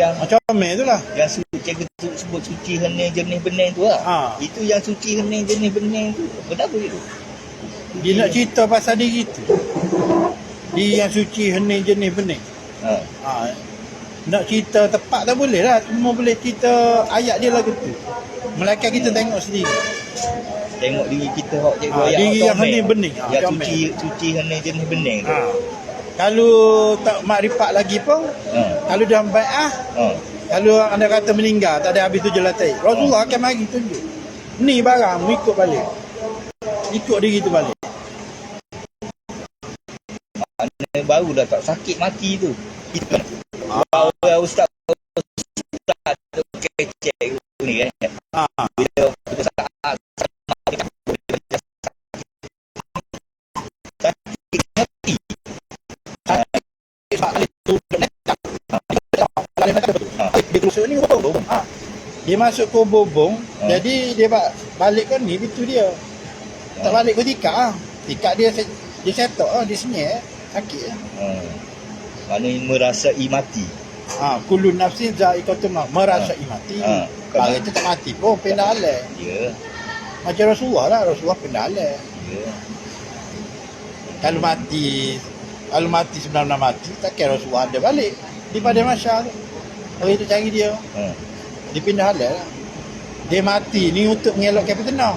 yang Macam Amir tu lah. yang cikgu tu sebut suci hening jenis bening tu lah. Itu yang suci hening jenis bening tu. Kenapa itu? Dia nak cerita pasal diri tu. Dia yang suci hening jenis bening. Nak cerita tepat tak boleh lah. Cuma boleh cerita ayat dia lagu tu. Melainkan kita tengok sendiri. Tengok diri kita hok cikgu ayat diri yang hening bening. Yang suci hening jenis bening tu. Kalau tak makrifat lagi pun, kalau dah bai'ah, kalau anda kata meninggal, tak ada habis tu jelatai, Rasulullah akan mari tunjuk. Ni barang, ikut balik. Ikut diri tu balik. Baru dah tak sakit mati tu. Baru ustaz tu kecek ni kan. Bila putus saat dia masuk ke bobong, jadi dia balik ke ni itu dia. Tak balik ke tikar. Tikar dia setok dia senyap, sakit maknanya merasai mati. Kullu nafsin za'iqatul maut, merasai mati. Kalau itu tak mati pun pindah alih. Ya. Macam Rasulullah lah, Rasulullah pindah alih. Ya. Kalau mati sebenarnya mati, tak kira Rasulullah ada balik di Padang Masyar tu. Orang itu cari dia. Dia pindah halal lah. Dia mati ni untuk mengelakkan fitnah.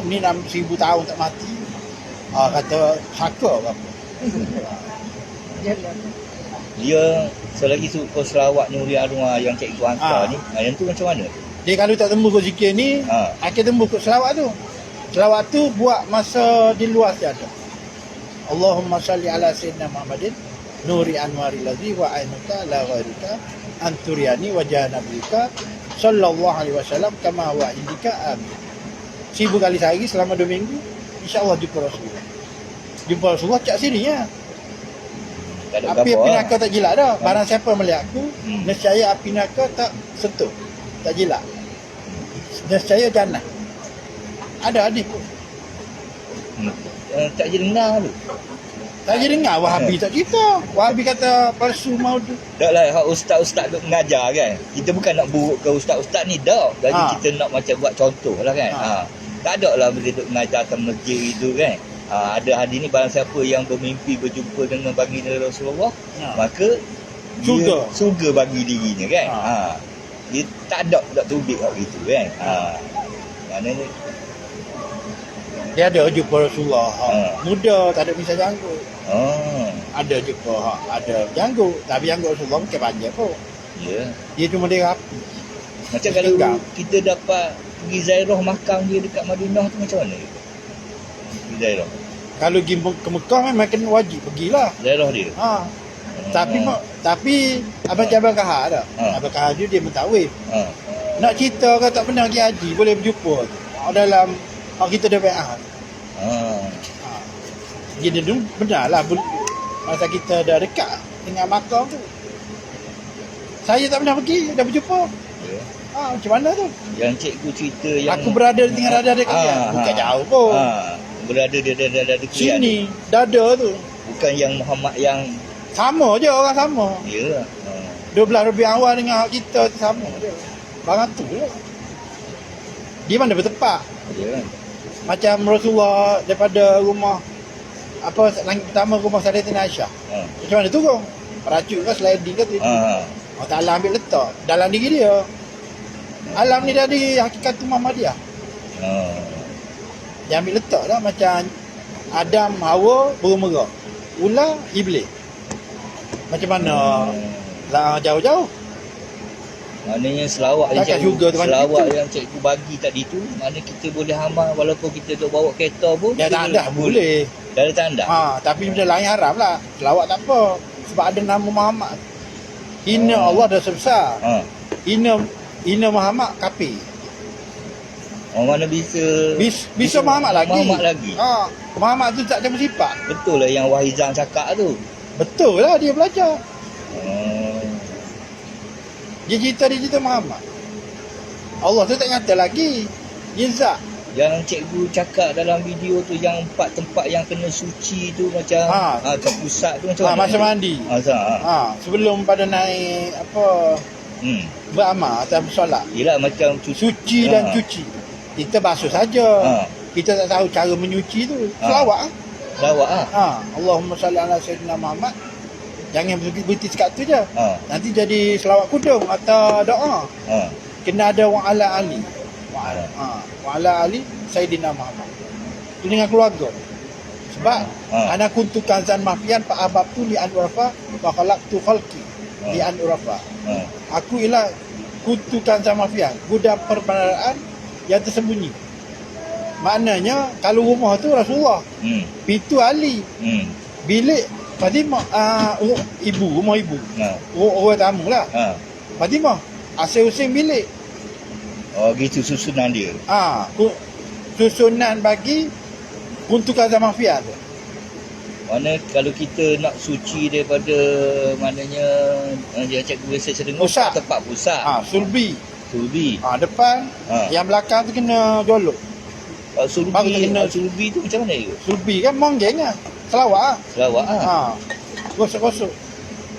Ni 6,000 tahun tak mati. Kata saka ke apa. Dia selagi suka selawat Nuri Arwah yang cikgu hantar ni, yang tu macam mana? Dia kalau tak tembus ke zikir ni, akan tembus ke selawat tu. Selawat tu buat masa di luar tiada. Allahumma salli ala sayyidina Muhammadin nuri anwaril ladzi wa ainuka la ghairika anturiani wa janabrika sallallahu alaihi wasallam kama wa indika amin. 1000 kali sehari selama 2 minggu, insya-Allah jumpa Rasulullah. Jumpa Rasulullah cak sini ya. Api neraka tak jilat dah. Barang siapa melihat aku, nescaya api neraka tak sentuh, tak jilat. Nescaya jannah. Ada hadis pun. Tak je dengar tu. Tak je dengar. Wahabi tak cerita. Wahabi kata palsu maut tu. Tak lah, ustaz-ustaz duk mengajar kan. Kita bukan nak buruk ke ustaz-ustaz ni, dah. Jadi kita nak macam buat contoh lah kan. Tak ada lah bila duk mengajar atas masjid itu kan. Ada hadis ni, barang siapa yang bermimpi berjumpa dengan baginda Rasulullah, maka surga bagi dirinya kan. Dia tak ada tubik kat gitu kan. Maknanya dia ada jumpa Rasulullah. Muda, tak ada misal janggut. Ada jumpa, ada janggut. Tapi janggut Rasulullah bukan panjang pun. Ya. Dia cuma dia rapi. Macam kalau kita dapat pergi ziarah makam dia dekat Madinah tu, macam mana? Pergi ziarah. Kalau pergi ke Mekah memang kena wajib pergilah. Ziarah dia. Tapi Abang Kahar dah. Abang Kahar dia mentawif. Nak cerita kalau tak pernah pergi haji, boleh berjumpa dalam kita dah bai'ah. Jadi tu benarlah masa kita dah dekat dengan makam tu. Saya tak pernah pergi, dah berjumpa. Macam mana tu? Yang cikgu cerita yang aku berada di tengah dada dia. Bukan jauh pun. Berada di dada sini, dada tu. Bukan yang Muhammad yang sama je, orang sama. Ya. 12 Rabiul Awal dengan kita tu sama je. Barang tu je. Dia mana bertepat? Ya. Macam Rasulullah daripada rumah langit pertama, rumah Sayyidatina Aisyah. Macam mana turun? Peracuk ke sliding ke tu? Allah Ta'ala ambil letak dalam diri dia. Alam ni dari hakikat Muhammadiyah. Dia ambil letak dah macam Adam, Hawa, burung merak, ular, iblis. Macam mana lah jauh-jauh. Maknanya selawat yang cikgu bagi tadi tu, mana kita boleh amal walaupun kita duk bawa kereta pun. Dia tak ada boleh. Dah ada tanda. Tapi benda lain haram lah. Selawat tak apa. Sebab ada nama Muhammad. Hina Allah dah sebesar. Hina Muhammad kafir. Mana bisa Muhammad lagi. Muhammad tu tak ada sifat. Betul lah yang Wahizam cakap tu. Betul lah, dia belajar. Dia cerita Muhammad. Allah tu tak nyata lagi. Dia zat. Yang cikgu cakap dalam video tu, yang 4 tempat yang kena suci tu macam macam pusat tu macam mana? Masa mandi. Sebelum pada naik beramal atau bersolat. Yelah macam suci dan cuci. Kita basuh saja. Kita tak tahu cara menyuci tu. Selawat Allahumma salli ala sayyidina Muhammad. Jangan berhenti sekat tu je. Nanti jadi selawat kudung atau doa. Kena ada wa ala ali. Wa ala ali sayyidina Muhammad. Itu dengan keluarga. Sebab ana kuntu kanzan mafian fa ababtu li an urafa wa khalaqtu khalqi li an urafa. Aku ialah kuntu kanzan mafian, gudang perbendaharaan yang tersembunyi. Maknanya kalau rumah tu Rasulullah, pintu Ali, bilik Fatimah, ibu, rumah ibu, orang tamu lah. Fatimah, asing-using bilik. Oh gitu susunan dia. Susunan bagi kuntukan zaman mafia tu. Mana kalau kita nak suci daripada maknanya yang cikgu biasa dengar tempat pusat. Sulbi. Depan, yang belakang tu kena jolok. Sulbi tu macam mana tu? Sulbi kan monggeng lah. Selawat Gosok-gosok.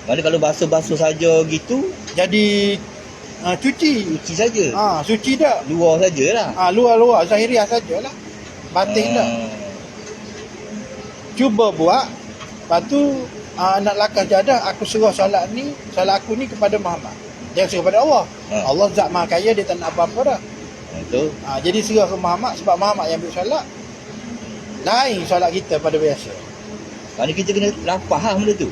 Mana kalau basuh-basuh saja gitu jadi cuci saja. Suci dah. Luar sajalah. Luar zahiriah sajalah. Batin dah. Cuba buat. Lepas tu nak lakas jadah, aku serah solat aku ni kepada Muhammad. Jangan serah kepada Allah. Allah zat maha kaya, dia tak nak apa-apa dah. Betul. Jadi serah ke Muhammad, sebab Muhammad yang ambil solat. Lain solat kita pada biasa. Mana kita kena lapah lah benda tu.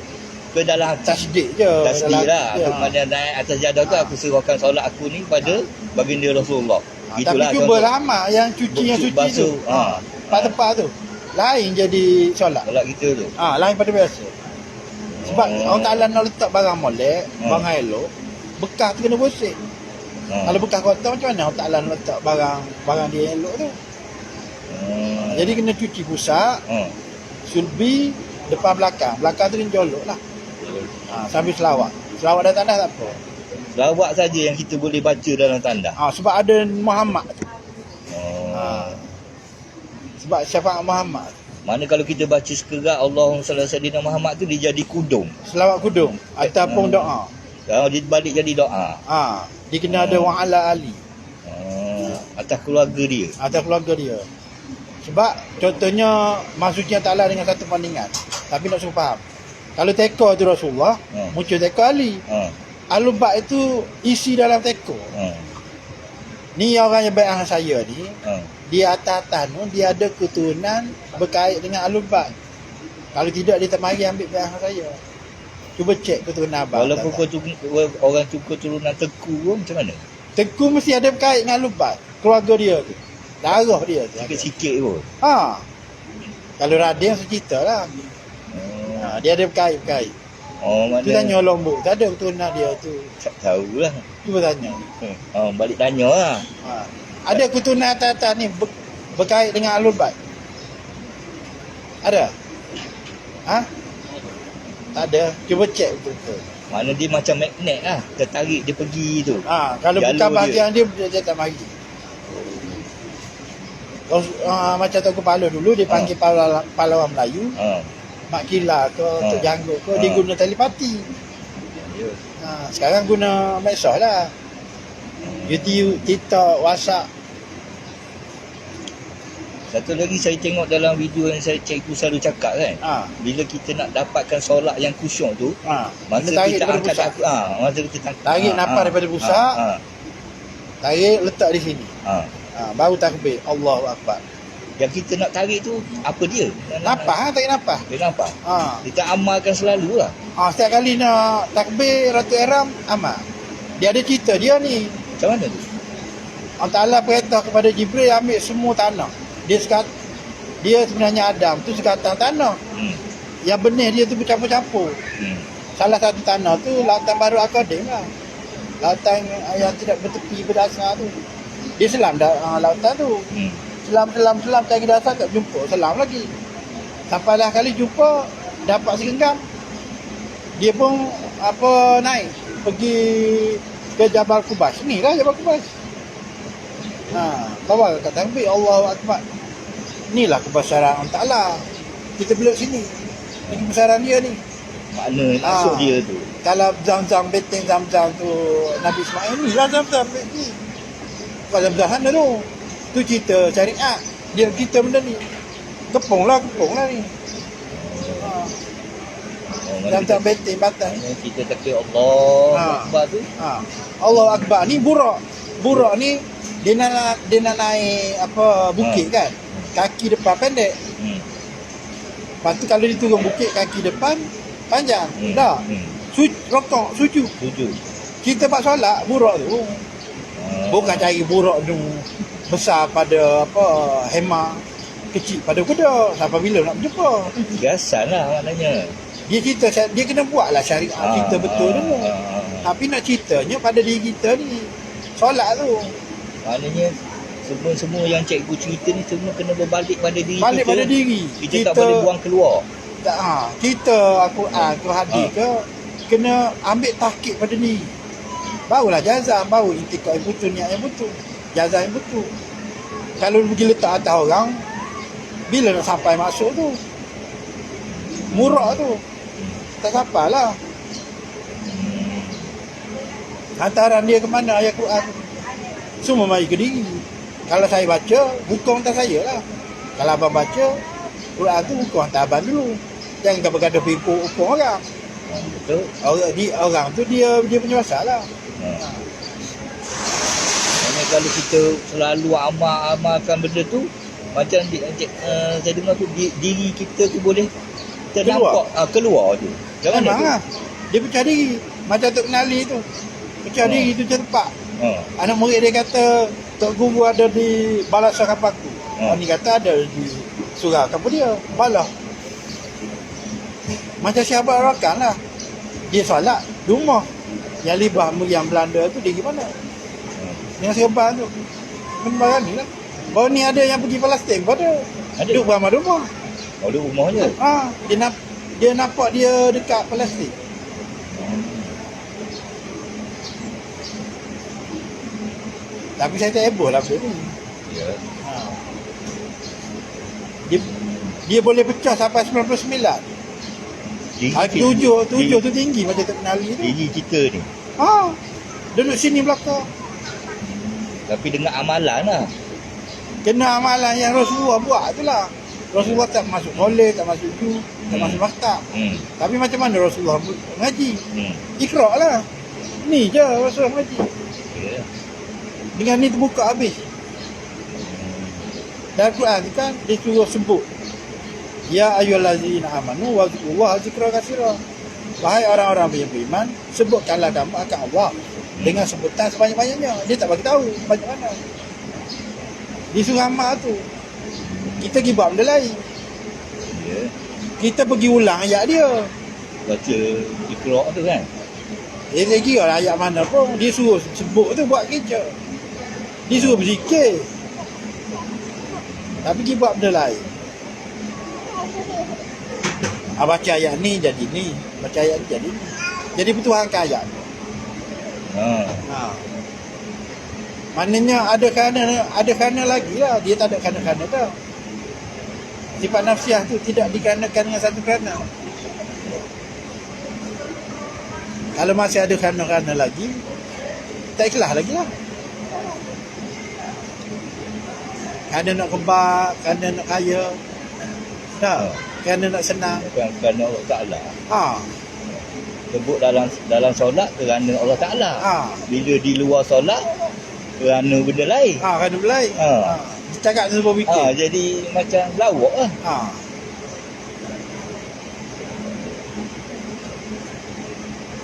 Ke dalam tasdik je. Tasdik lah. Mana naik atas jadah tu, aku serahkan solat aku ni pada baginda Rasulullah. Tapi cubalah amat yang suci tu. Tempat tu. Lain jadi solat. Solat kita tu. Lain pada biasa. Sebab orang Ta'ala nak letak barang molek, barang elok, bekas tu kena bersih. Kalau bekas kotor macam mana orang Ta'ala nak letak barang dia elok tu? Jadi kena cuci pusat, sulbi, depan belakang. Belakang tu kena jolok lah. Sambil selawat. Selawat dalam tandas tak apa. Selawat saja yang kita boleh baca dalam tandas. Sebab ada Muhammad tu. Sebab syafaat Muhammad. Mana kalau kita baca sekerat Allahumma salli ala sayyidina Muhammad tu, dia jadi kudung. Selawat kudung ataupun doa. Dia balik jadi doa. Dia kena ada wa ala ali. Atas keluarga dia. Sebab contohnya maksudnya Ta'ala dengan satu pandingan. Tapi nak suruh faham. Kalau teka tu Rasulullah, muncul teka Ali. Alubat itu isi dalam teka. Ni orang yang baik dengan saya ni, dia atas-atas tu, dia ada keturunan berkait dengan alubat. Kalau tidak, dia tak mari ambil baik dengan saya. Cuba cek keturunan abang. Walaupun orang tu keturunan Teku pun macam mana? Teku mesti ada berkait dengan alubat. Keluarga dia tu. Darah dia tu. Sikit-sikit pun. Kalau Raden cerita lah. Dia ada berkait-berkait. Mana? Tu tanya Lombok. Tak ada keturunan dia tu. Tak tahulah. Cuba tanya. Balik tanya lah. Ada keturunan atas-atas ni berkait dengan alubat? Ada? Tak ada. Cuba cek betul-betul. Mana dia macam magnet lah. Tertarik dia pergi tu. Kalau bukan bahagian dia tak mari. Macam Tuan Kepala dulu, dia panggil pahlawan Melayu. Mak Kila ke, Tok Janggut ke, dia guna telepati. Sekarang guna medsos lah. YouTube, TikTok, WhatsApp. Satu lagi saya tengok dalam video yang cikgu selalu cakap kan. Bila kita nak dapatkan solat yang khusyuk tu, masa kita angkat masa kita tarik nafas daripada pusat. Tarik letak di sini. Baru takbir Allahu Akbar. Yang kita nak tarik tu apa dia? Nafas, tarik nafas. Dia nafas. Kita amalkan selalu lah. Setiap kali nak takbir Ratu Ihram amal. Dia ada cerita dia ni. Macam mana tu? Allah Ta'ala perintah kepada Jibril ambil semua tanah. Dia sebenarnya Adam tu sekatan tanah. Yang benih dia tu bercampur-campur. Salah satu tanah tu lautan baru Akadim lah. Lautan yang tidak bertepi berdasar tu. Dia selam lautan tu. Selam cari dasar tak jumpa. Selam lagi. Sampailah kali jumpa, dapat segenggam. Dia pun naik pergi ke Jabal Kubas. Ni lah Jabal Kubas. Bawa kat takbir Allahu Akbar. Inilah kebesaran Allah Ta'ala. Kita belok sini. Ini kebesaran dia ni. Makna maksud dia tu. Kalau Zam-Zam, beteng Zam-Zam tu Nabi Ismail ni lah Zam-Zam ni. Bukan Zam-Zam sana tu. Tu cerita syariat. Dia kita benda ni. Kepung lah ni. Zam-Zam beteng batas. Kita takbir Allah Akbar tu. Allah Akbar ni burak. Burak ni dia nak naik apa bukit kan. Kaki depan pendek. Lepas tu kalau dia turun bukit kaki depan panjang. Dah. Rokok suju. Kita buat solat burak tu. Bukan cari burak tu besar pada apa hema, kecil pada kuda. Sampai bila nak berjumpa? Biasalah maknanya. Dia kena buatlah syariat kita betul dulu. Tapi nak ceritanya pada diri kita ni solat tu. Maknanya semua yang cikgu cerita ni semua kena berbalik pada diri balik kita. Pada diri. Kita tak boleh buang keluar. Tak, kita Al-Quran ke hadis ke kena ambil tahqiq pada diri. Barulah jazam, baru intikad yang betul, niat yang betul, jazam yang betul. Kalau pergi letak atas orang, bila nak sampai masuk tu murak tu tak sampailah. Hantaran dia ke mana ayat Quran tu semua mari ke diri. Kalau saya baca, buku hantar saya lah. Kalau abang baca Quran tu, buku hantar abang dulu. Jangan kata-kata hukum orang. Betul. Orang tu dia punya masalah. Maknanya kalau kita selalu amalkan benda tu, macam saya dengar tu diri kita tu boleh ternampak keluar tu. Jangan memang lah. Dia pecah diri. Macam Tok Kenali tu. Pecah diri tu cepat. Anak murid dia kata Tok Guru ada di Balasa Kapaku. Ni kata ada di surau kampung dia. Balah. Macam sahabat rakan lah. Dia solat di rumah. Yang libah yang Belanda tu dia pergi mana? Yang serban tu. Memang ni lah. Baru ni ada yang pergi Palestin pun ada. Duduk beramah rumah. Duduk rumah je. Dia nampak dia dekat Palestin. Tapi saya tak heboh lah benda ni. Ya. Dia boleh pecah sampai 99. Tujuh tu tinggi macam tak kenali tu. Tinggi kita ni. Duduk sini belakang. Tapi dengan amalan lah. Kena amalan yang Rasulullah buat tu lah. Rasulullah tak masuk molek, tak masuk ju, tak masuk maktab. Tapi macam mana Rasulullah ngaji? Iqra' lah. Ni je Rasulullah ngaji. Ya. Dengan ni terbuka habis. Dan Quran kan dia suruh sebut. Ya ayyuhallazina amanu wa dzkurullaha dzikran katsira. Wahai orang-orang yang beriman, sebutkanlah nama akan Allah dengan sebutan sebanyak-banyaknya. Dia tak bagi tahu banyak mana. Di surah Ammar tu kita pergi buat benda lain. Ya. Kita pergi ulang ayat dia. Baca Iqra' tu kan. Dia tak kira lah ayat mana pun. Dia suruh sebut tu buat kerja. Dia suruh berzikir. Tapi pergi buat benda lain. Baca ayat ni jadi ni. Baca ayat ni jadi ni. Jadi bertuhankan ayat. Maknanya ada kerana lagi lah. Dia tak ada kerana-kerana tau. Sifat nafsiah tu tidak dikarenakan dengan satu kerana. Kalau masih ada kerana-kerana lagi, tak ikhlas lagi lah. Kerana nak kebak, kerana nak kaya, kerana nak senang. Kerana Allah Ta'ala. Sebut dalam solat kerana Allah Ta'ala. Bila di luar solat kerana benda lain. Kerana benda lain. Cakap tu sebab fikir. Jadi macam lawak lah.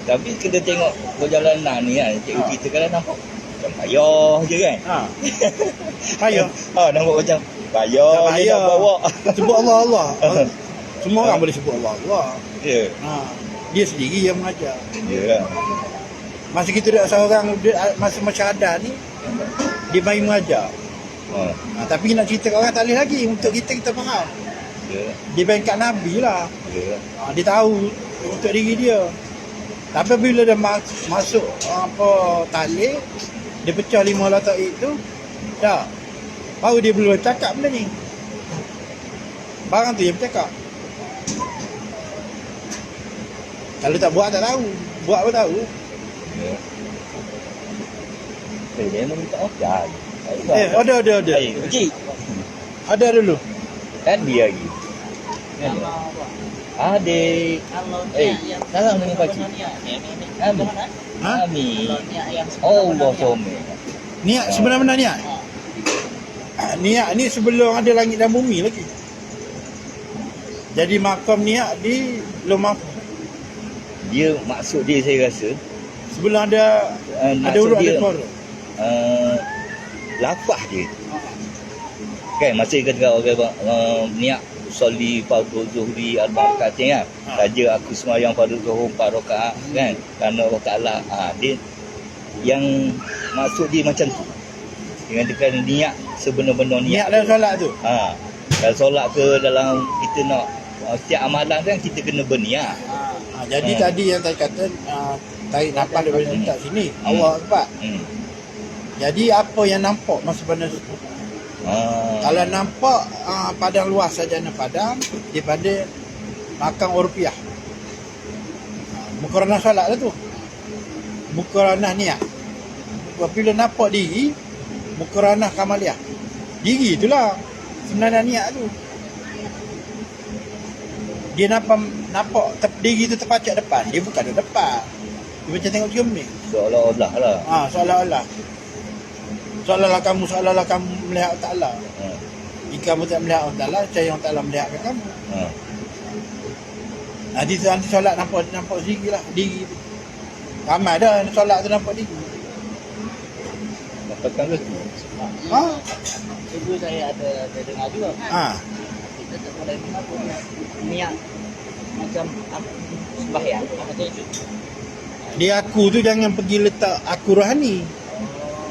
Tapi kita tengok perjalanan ni kan, cikgu kita kan nampak macam payah je kan. Payah. Nampak macam payah je nak bawa. Sebut Allah. Semua orang boleh sebut Allah. Ya. Dia sendiri yang mengajar. Ya. Masa kita duduk seorang masa masyahadah ni, dia main mengajar. Tapi nak cerita kat orang tak boleh lagi. Untuk kita faham. Ya. Dia main kat Nabi lah. Ya. Dia tahu untuk diri dia. Tapi bila dia masuk apa tahlil, dia pecah 5 lataib tu, Tak. Baru dia belum cakap benda ni. Barang tu yang bercakap. Kalau tak buat tak tahu. Buat pun tahu. Ya. Dia memang minta order. Ada. Pakcik. Ada dulu. Kan dia lagi. Kan dia? Adik. Salam dengan pakcik. Amin. Ha? Amin. Allah somel. Niat sebenar-benar niat. Niat ni sebelum ada langit dan bumi lagi. Jadi makam niat di Lohmah. Dia maksud dia saya rasa Sebelum ada maksud urut dia, ada suara. lafaz dia. Kan masa kata orang niat soli fardu zuhri arba rakaat kan. Saja aku sembahyang fardu zuhur 4 rakaat kan. Kerana Allah Taala dia yang maksud dia macam tu. Dengan tekan niat sebenar-benar Niat niat. dalam solat tu. Kalau solat ke dalam kita nak setiap amalan kan kita kena berniat. Jadi tadi yang saya kata tarik nafas daripada tak sini. Allah Akbar. Jadi apa yang nampak masa pada kalau nampak padang luas saja padang daripada makan rupiah. Mukarranah solat lah tu. Mukarranah niat. Apabila nampak diri mukarranah kamaliah. Diri itulah sebenarnya niat tu. Dia nampak diri tu terpacak depan. Dia bukan di depan. Dia macam tengok cermin. Seolah-olah lah. Seolah-olah. Seolah-olah kamu melihat Allah Ta'ala. Jika kamu tak melihat Allah Ta'ala, saya yang Ta'ala melihatkan kamu. Nanti solat nampak diri lah. Diri tu. Ramai dah solat tu nampak diri. Dapatkan rezeki. Dulu saya ada dengar juga. Kita tak boleh mengaku niat macam sembahyang. Dia aku tu jangan pergi letak aku rohani.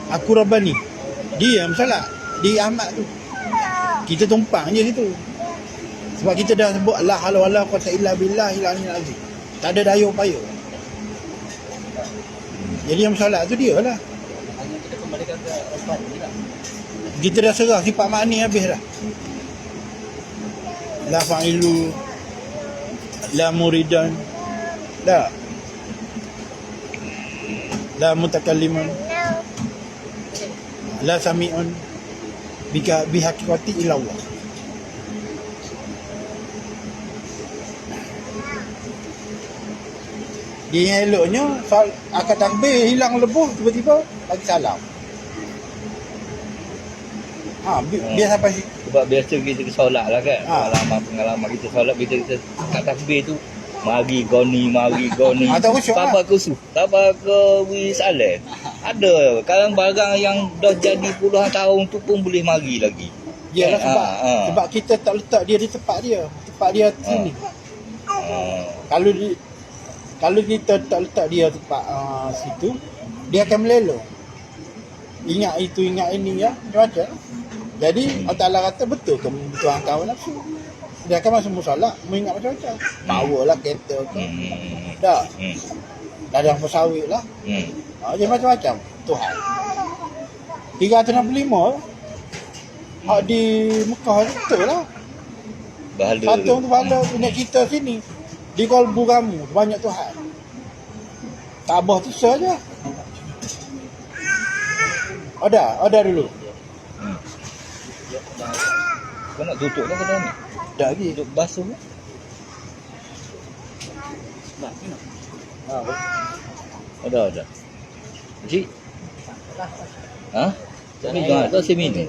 Aku rabbani. Dia yang salah. Dia Ahmad tu. Kita tumpang je situ. Sebab kita dah sebut la haula wala quwwata illa billahil aliyyil azim. Tak ada daya upaya. Jadi yang salah tu dia lah. Hanya kita kembalikan ke Rabban juga. Kita dah serah sifat makni habis dah. La fa'ilu la muridan la mutakalliman la sami'un bihaqiqati illa Allah. Dia yang eloknya akad takbir hilang lebuh tiba-tiba bagi salam. Biar sampai situ. Sebab biasa kita solat lah kan. Pengalaman kita solat kita kat takbir tu mari goni tak khusyuk lah. Tapa ke wisale. Ada kadang barang yang dah jadi puluhan tahun tu pun boleh mari lagi. Yalah sebab kita tak letak dia di tempat dia. Tempat dia sini. Kalau kita tak letak dia tempat situ, dia akan melelong. Ingat itu, ingat ini ya, macam-macam. Jadi Allah Ta'ala kata betul ke Tuhan kau nafsu. Dia akan masuk musalah mengingat macam-macam. Power lah kereta tu. Tak. Ladang pesawit lah. Jadi macam-macam Tuhan. 365 hak di Mekah betul lah. Bahala. Patung tu bahala punya kita sini. Di kalbu kamu banyak Tuhan. Tabah tu saja. Ada dulu. Kau nak tutup dah kedai ni? Dah lagi. Duduk basuh ke? Ada. Cik? Tapi jangan tak saya minum.